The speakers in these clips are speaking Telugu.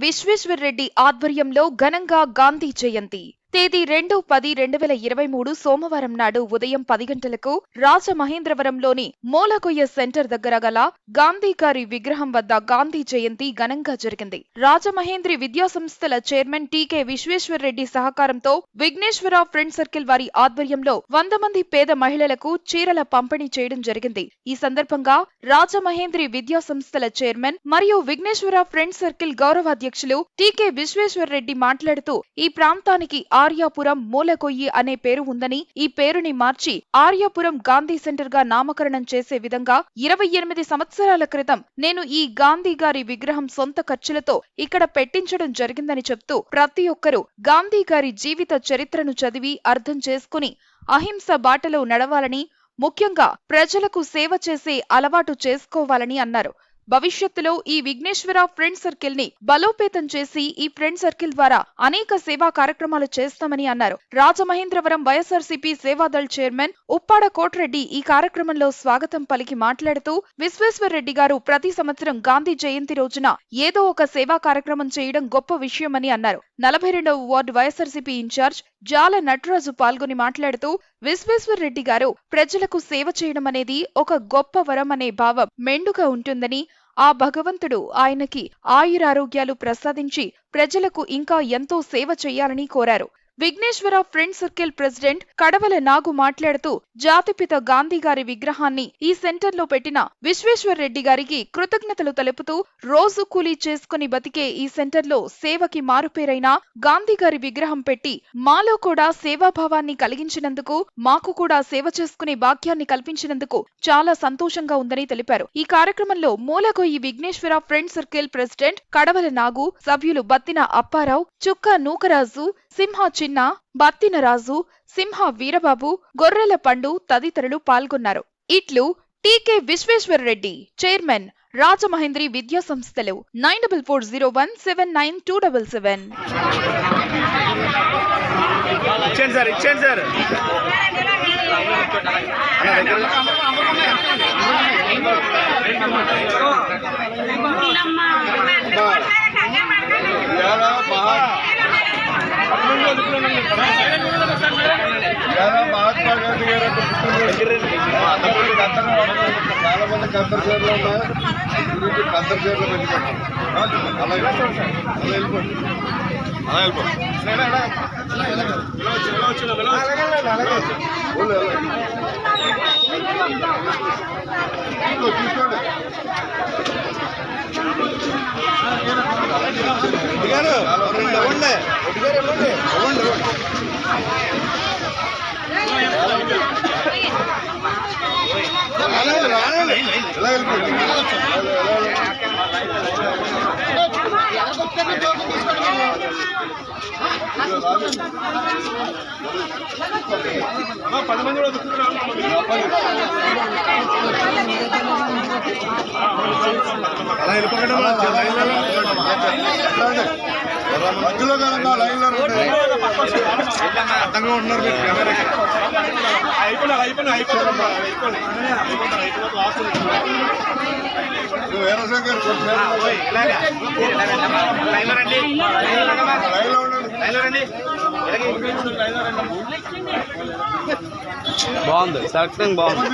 విశ్వేశ్వర్ రెడ్డి ఆధ్వర్యంలో ఘనంగా గాంధీ జయంతి. తేదీ 2-10-2023 సోమవారం నాడు ఉదయం 10 గంటలకు రాజమహేంద్రవరంలోని మూలకొయ్య సెంటర్ దగ్గర గల గాంధీ గారి విగ్రహం వద్ద గాంధీ జయంతి ఘనంగా జరిగింది. రాజమహేంద్రి విద్యా సంస్థల చైర్మన్ టీకే విశ్వేశ్వర్ రెడ్డి సహకారంతో విఘ్నేశ్వర ఫ్రెండ్ సర్కిల్ వారి ఆధ్వర్యంలో 100 మంది పేద మహిళలకు చీరల పంపిణీ చేయడం జరిగింది. ఈ సందర్భంగా రాజమహేంద్రి విద్యా సంస్థల చైర్మన్ మరియు విఘ్నేశ్వర ఫ్రెండ్ సర్కిల్ గౌరవాధ్యక్షులు టీకే విశ్వేశ్వర్ రెడ్డి మాట్లాడుతూ ఈ ప్రాంతానికి ఆర్యాపురం మూలకొయ్యి అనే పేరు ఉందని ఈ పేరుని మార్చి ఆర్యాపురం గాంధీ సెంటర్ గా నామకరణం చేసే విధంగా 28 సంవత్సరాల క్రితం నేను ఈ గాంధీ గారి విగ్రహం సొంత ఖర్చులతో ఇక్కడ పెట్టించడం జరిగిందని చెప్తూ ప్రతి ఒక్కరూ గాంధీ గారి జీవిత చరిత్రను చదివి అర్థం చేసుకుని అహింస బాటలో నడవాలని, ముఖ్యంగా ప్రజలకు సేవ చేసే అలవాటు చేసుకోవాలని అన్నారు. భవిష్యత్తులో ఈ విఘ్నేశ్వర ఫ్రెండ్ సర్కిల్ ని బలోపేతం చేసి ఈ ఫ్రెండ్ సర్కిల్ ద్వారా అనేక సేవా కార్యక్రమాలు చేస్తామని అన్నారు. రాజమహేంద్రవరం వైఎస్ఆర్సీపీ సేవాదళ్ చైర్మన్ ఉప్పాడ కోట్రెడ్డి ఈ కార్యక్రమంలో స్వాగతం పలికి మాట్లాడుతూ విశ్వేశ్వర్ రెడ్డి గారు ప్రతి సంవత్సరం గాంధీ జయంతి రోజున ఏదో ఒక సేవా కార్యక్రమం చేయడం గొప్ప విషయమని అన్నారు. 42వ వార్డు వైఎస్ఆర్సీపీ ఇన్ఛార్జ్ జాల నటరాజు పాల్గొని మాట్లాడుతూ విశ్వేశ్వర్ రెడ్డి గారు ప్రజలకు సేవ చేయడం అనేది ఒక గొప్ప వరం అనే భావం మెండుగా ఉంటుందని, ఆ భగవంతుడు ఆయనకి ఆయురారోగ్యాలు ప్రసాదించి ప్రజలకు ఇంకా ఎంతో సేవ చేయాలని కోరారు. Vighneshwara friend circle president Kadavala నాగు మాట్లాడుతూ జాతిపిత గాంధీ గారి విగ్రహాన్ని ఈ సెంటర్ లో పెట్టిన విశ్వేశ్వర్ రెడ్డి గారికి కృతజ్ఞతలు తెలుపుతూ రోజు కూలీ చేసుకుని బతికే ఈ సెంటర్ లో సేవకి మారుపేరైన గాంధీ గారి విగ్రహం పెట్టి మాలో కూడా సేవాభావాన్ని కలిగించినందుకు, మాకు కూడా సేవ చేసుకునే భాగ్యాన్ని కల్పించినందుకు చాలా సంతోషంగా ఉందని తెలిపారు. ఈ కార్యక్రమంలో మూలకొయ్యి Vighneshwara friend circle president Kadavala నాగు, సభ్యులు బత్తిన అప్పారావు, చుక్క నూకరాజు, సింహ చిన్న, బత్తిన రాజు, సింహ వీరబాబు, గొర్రెల పండు తదితరులు పాల్గొన్నారు. ఇట్లు టీకే విశ్వేశ్వర్ రెడ్డి, చైర్మన్, రాజమహేంద్రి విద్యా సంస్థలు. 9440179277. మహాత్మా గాంధీ గారు చాలా మంది కందర్ చీరలు ఉన్నాయి, కందర్ చీరలు పెట్టుకుంటాం. అలాగే వెళ్ళిపోండి, అలా వెళ్ళిపోండి. తీసుకోండి. మధ్యలో కనుక లైన్ లో అర్థంగా ఉంటున్నారు. వీరశంకర్ బాగుంది, సెలెక్షన్ బాగుంది.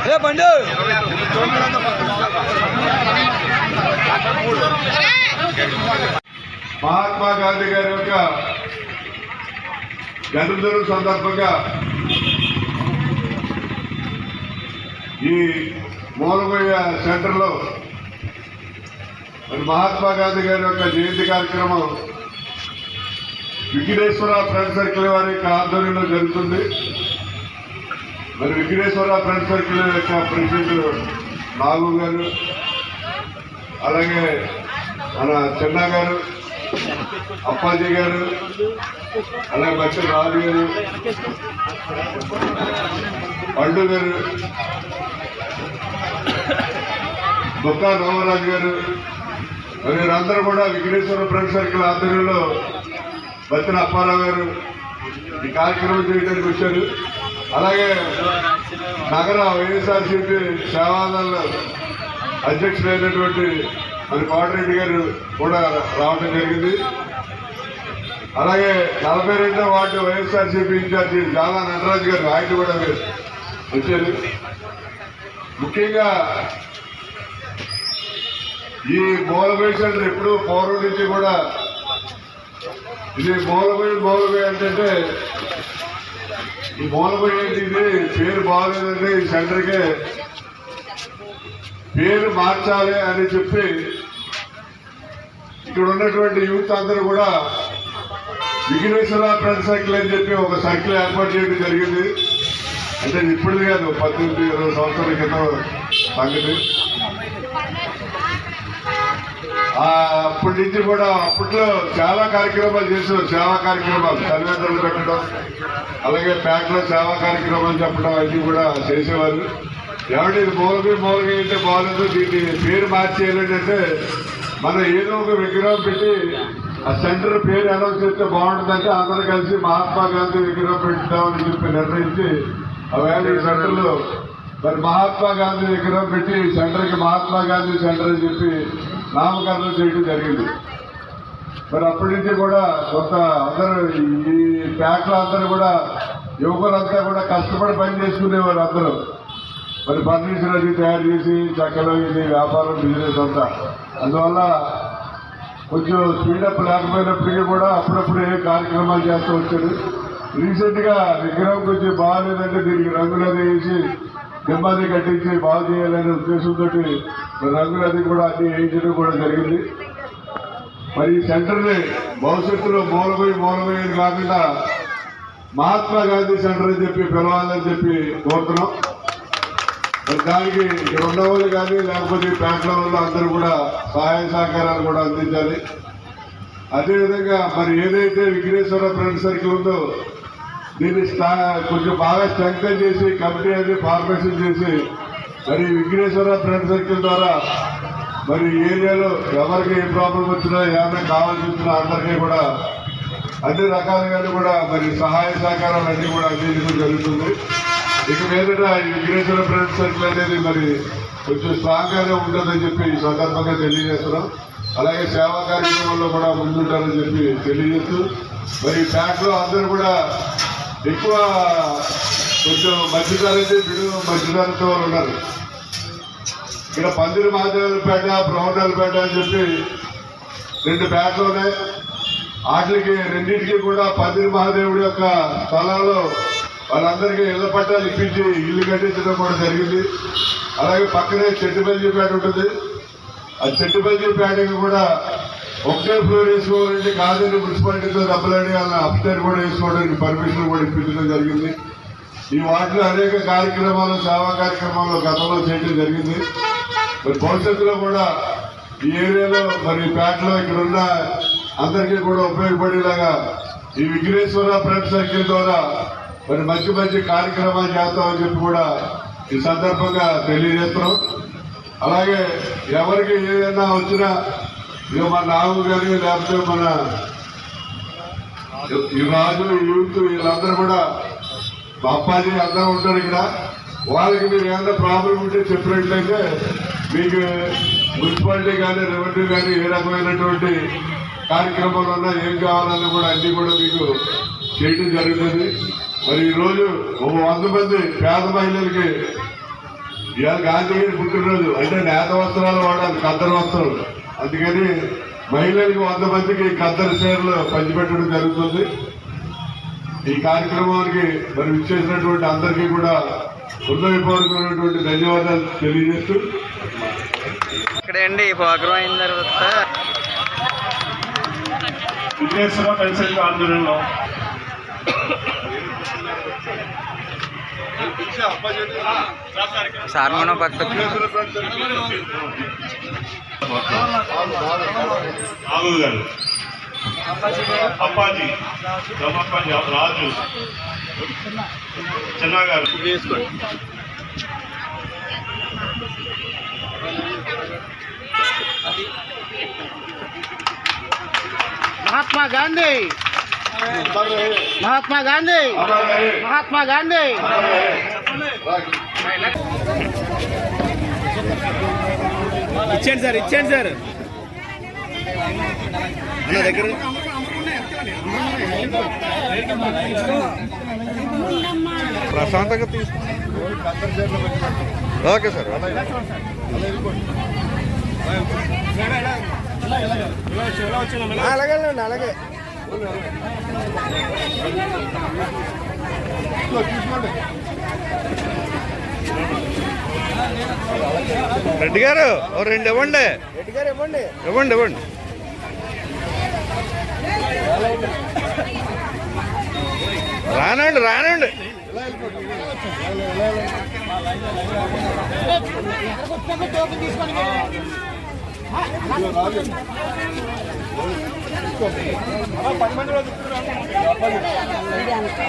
సార్ పండు మహాత్మా గాంధీ గారి యొక్క జన్మదినం సందర్భంగా ఈ మూలకొయ్య సెంటర్లో మహాత్మా గాంధీ గారి యొక్క జయంతి కార్యక్రమం విఘ్నేశ్వర ఫ్రెండ్ సర్కిల్ వారి యొక్క ఆధ్వర్యంలో జరుగుతుంది. మరి విఘ్నేశ్వర ఫ్రెండ్ సర్కిల్ యొక్క ప్రెసిడెంట్ నాగు గారు, అలాగే మన చిన్న గారు, అప్పాజీ గారు, అలాగే బట్టి రాజు గారు, పండు గారు, బొక్కా రామరాజు గారు, మరి వీరందరూ కూడా విఘ్నేశ్వర ఫ్రెండ్ సర్కిల్ ఆధ్వర్యంలో బత్తిన అప్పారావు గారు ఈ కార్యక్రమం చేయడానికి వచ్చారు. అలాగే నగర వైఎస్ఆర్సీపీ సేవాదళ అధ్యక్షులైనటువంటి మరి కోటరెడ్డి గారు కూడా రావడం జరిగింది. అలాగే 42వ వార్డు వైఎస్ఆర్సీపీ ఇన్ఛార్జి జాలా నటరాజు గారు ఆయన కూడా వచ్చారు. ముఖ్యంగా ఈ మూలబోయి సెంటర్ ఎప్పుడు పూర్వం నుంచి కూడా ఇది మూలబోయి అంటే ఈ మూలబోయి ఏంటి, ఇది పేరు బాగలేదంటే ఈ సెంటర్కే పేరు మార్చాలి అని చెప్పి ఇక్కడ ఉన్నటువంటి యూత్ అందరూ కూడా విఘ్నేశ్వర ఫ్రెండ్ సర్కిల్ అని చెప్పి ఒక సర్కిల్ ఏర్పాటు చేయడం జరిగింది. అంటే ఇప్పటిది కాదు, 18-20 సంవత్సరాల క్రితం సంగతి. అప్పటి నుంచి కూడా అప్పట్లో చాలా కార్యక్రమాలు చేశారు. సేవా కార్యక్రమాలు తల్లిదండ్రులు పెట్టడం, అలాగే పేటలో సేవా కార్యక్రమాలు చెప్పడం అన్నీ కూడా చేసేవారు. ఏమంటే ఇది మూలగా అంటే బాగాలేదు, దీన్ని పేరు మార్చేయాలంటే మనం ఏదో ఒక విగ్రహం పెట్టి ఆ సెంటర్ పేరు అనౌన్స్ చేస్తే బాగుంటుందంటే అందరూ కలిసి మహాత్మా గాంధీ విగ్రహం పెడతామని చెప్పి నిర్ణయించి ఆవేళ ఈ సెంటర్లో మరి మహాత్మా గాంధీ విగ్రహం పెట్టి సెంటర్కి మహాత్మా గాంధీ సెంటర్ అని చెప్పి నామకరణం చేయడం జరిగింది. మరి అప్పటి నుంచి కూడా కొంత అందరూ ఈ ప్యాక్లో అందరూ కూడా యువకులంతా కూడా కష్టపడి పని చేసుకునేవారు అందరూ. మరి ఫర్నిచర్ అది తయారు చేసి చక్కలో ఇది వ్యాపారం బిజినెస్ అంతా. అందువల్ల కొంచెం స్పీడప్ లేకపోయినప్పటికీ కూడా అప్పుడప్పుడు ఏ కార్యక్రమాలు చేస్తూ వచ్చారు. రీసెంట్గా విగ్రహం కొంచెం బాగాలేదంటే దీనికి రంగులది వేసి నెమ్మది కట్టించి బాగు చేయాలనే ఉద్దేశంతో రంగులది కూడా అన్ని వేయించడం కూడా జరిగింది. మరి ఈ సెంటర్ని భవిష్యత్తులో మూలబోయి కాకుండా మహాత్మా గాంధీ సెంటర్ అని చెప్పి పిలవాలని చెప్పి కోరుతున్నాం. మరి దానికి ఇక్కడ ఉన్నవాళ్ళు కానీ లేకపోతే ప్యాట్ల వాళ్ళు అందరూ కూడా సహాయ సహకారాలు కూడా అందించాలి. అదేవిధంగా మరి ఏదైతే విఘ్నేశ్వర ఫ్రెండ్ సర్కిల్ ఉందో దీన్ని కొంచెం బాగా స్ట్రెంగ్తన్ చేసి కమిటీ అది ఫార్మేషన్ చేసి మరి విఘ్నేశ్వర ఫ్రెండ్ సర్కిల్ ద్వారా మరి ఏరియాలో ఎవరికి ఏ ప్రాబ్లం వచ్చినా ఏమైనా కావాల్సి వచ్చినా అందరికీ కూడా అన్ని రకాలుగా కూడా మరి సహాయ సహకారాలు అన్నీ కూడా అందించడం జరుగుతుంది. ఇక మీదట ఈ విఘ్నేశ్వర ఫ్రెండ్ సర్కిల్ అనేది మరి కొంచెం స్ట్రాంగ్ గానే ఉంటుందని చెప్పి ఈ సందర్భంగా తెలియజేస్తున్నాం. అలాగే సేవా కార్యక్రమంలో కూడా ముందుంటారని చెప్పి తెలియజేస్తూ మరి ప్యాక్లో అందరూ కూడా ఎక్కువ కొంచెం మధ్యతరగతి బిడుగు మధ్యతరగతి వాళ్ళు ఉన్నారు. ఇక్కడ పందిరి మహాదేవులపేట, బ్రహ్మదేవులపేట అని చెప్పి 2 ప్యాక్లు ఉన్నాయి. వాటికి రెండింటికి కూడా పందిరి మహాదేవుడి యొక్క స్థలాల్లో వాళ్ళందరికీ ఇళ్ల పట్టాలు ఇప్పించి ఇల్లు కట్టించడం కూడా జరిగింది. అలాగే పక్కనే చెట్టుబల్లిపేట ఉంటుంది. ఆ చెట్టుబల్లిపేటకి కూడా ఒకటే ఫ్లోర్ వేసుకోవాలంటే కాదని మున్సిపాలిటీతో డబ్బులని వాళ్ళ అప్స్టైర్ కూడా వేసుకోవడానికి పర్మిషన్ కూడా ఇప్పించడం జరిగింది. ఈ వాటిలో అనేక కార్యక్రమాలు సేవా కార్యక్రమాలు గతంలో చేయడం జరిగింది. మరి భవిష్యత్తులో కూడా ఈ ఏరియాలో మరి పేటలో ఇక్కడ ఉన్న అందరికీ కూడా ఉపయోగపడేలాగా ఈ విఘ్నేశ్వర ఫ్రెండ్ సర్కిల్ ద్వారా మరి మంచి కార్యక్రమాలు చేస్తామని చెప్పి కూడా ఈ సందర్భంగా తెలియజేస్తున్నాం. అలాగే ఎవరికి ఏదైనా వచ్చినా ఇక మన నాగు కానీ లేకపోతే మన ఈ రాజు యూత్ వీళ్ళందరూ కూడా అప్పాజీ అందరూ ఉంటారు ఇక్కడ. వాళ్ళకి మీరు ఏమైనా ప్రాబ్లం ఉంటే చెప్పినట్లయితే మీకు మున్సిపాలిటీ కానీ రెవెన్యూ కానీ ఏ రకమైనటువంటి కార్యక్రమాలు ఉన్నా ఏం కావాలన్నా కూడా అన్ని కూడా మీకు చేయడం జరుగుతుంది. మరి ఈరోజు 100 మంది పేద మహిళలకి ఇవాళ గాంధీ గారి పుట్టినరోజు అంటే నేత వస్త్రాలు వాడాలి, ఖద్దరు వస్త్రాలు. అందుకని మహిళలకు 100 మందికి ఖద్దరు చీరలు పంచిపెట్టడం జరుగుతుంది. ఈ కార్యక్రమానికి మరి విచ్చేసినటువంటి అందరికీ కూడా హృదయపూర్వకమైనటువంటి ధన్యవాదాలు తెలియజేస్తూ ఇక్కడే అండి ప్రోగ్రాం అయిన తర్వాత విఘ్నేశ్వర పెన్సిల్ ఆధ్వర్యంలో సార్ మనం పక్క ఆగు గారు అప్పాజీ బ్రహ్మప్పాజీ రాజు చిన్న గారు महात्मा गांधी महात्मा गांधी महात्मा गांधी ఇచ్చేయండి సార్ అన్న దగ్గర ప్రశాంతంగా తీసుకో ఓకే సార్ అలాగే అలాగే రెడ్డి గారు ఓ రెండు ఇవ్వండి ఇవ్వండి రానండి మీడియానికి